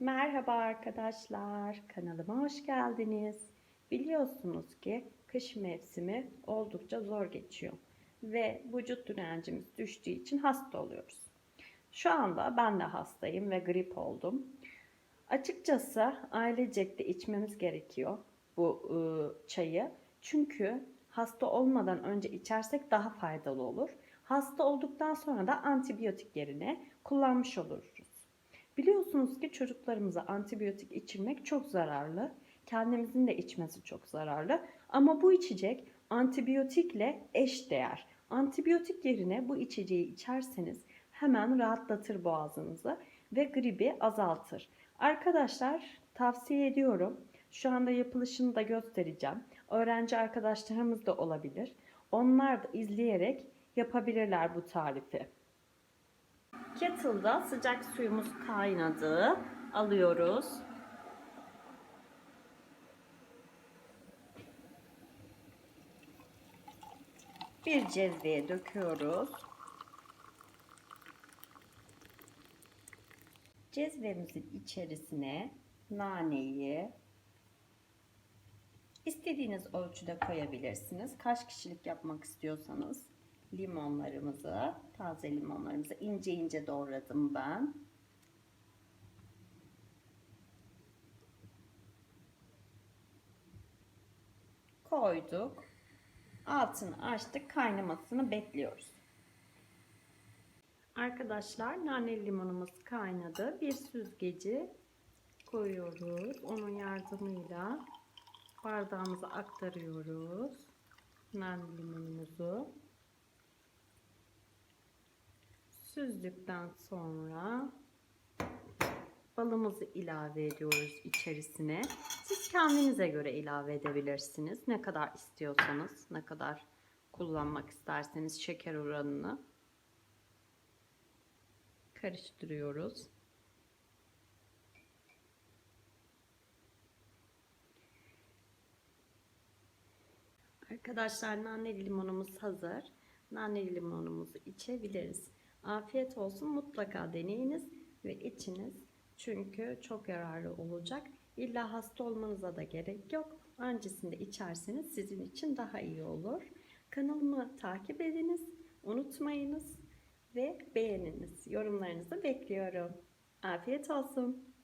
Merhaba arkadaşlar, kanalıma hoş geldiniz. Biliyorsunuz ki kış mevsimi oldukça zor geçiyor ve vücut direncimiz düştüğü için hasta oluyoruz. Şu anda ben de hastayım ve grip oldum. Açıkçası ailecek de içmemiz gerekiyor bu çayı. Çünkü hasta olmadan önce içersek daha faydalı olur. Hasta olduktan sonra da antibiyotik yerine kullanmış oluruz. Biliyorsunuz ki çocuklarımıza antibiyotik içirmek çok zararlı. Kendimizin de içmesi çok zararlı. Ama bu içecek antibiyotikle eşdeğer. Antibiyotik yerine bu içeceği içerseniz hemen rahatlatır boğazınızı ve gribi azaltır. Arkadaşlar tavsiye ediyorum. Şu anda yapılışını da göstereceğim. Öğrenci arkadaşlarımız da olabilir. Onlar da izleyerek yapabilirler bu tarifi. Kettle'da sıcak suyumuz kaynadı. Alıyoruz. Bir cezveye döküyoruz. Cezvemizin içerisine naneyi istediğiniz ölçüde koyabilirsiniz. Kaç kişilik yapmak istiyorsanız limonlarımızı, taze limonlarımızı ince ince doğradım ben. Koyduk. Altını açtık. Kaynamasını bekliyoruz. Arkadaşlar nane limonumuz kaynadı. Bir süzgeci koyuyoruz. Onun yardımıyla bardağımıza aktarıyoruz. Nane limonumuzu. Süzdükten sonra balımızı ilave ediyoruz içerisine. Siz kendinize göre ilave edebilirsiniz. Ne kadar istiyorsanız, ne kadar kullanmak isterseniz şeker oranını karıştırıyoruz. Arkadaşlar nane limonumuz hazır. Nane limonumuzu içebiliriz. Afiyet olsun. Mutlaka deneyiniz ve içiniz. Çünkü çok yararlı olacak. İlla hasta olmanıza da gerek yok. Öncesinde içerseniz sizin için daha iyi olur. Kanalımı takip ediniz. Unutmayınız ve beğeniniz. Yorumlarınızı bekliyorum. Afiyet olsun.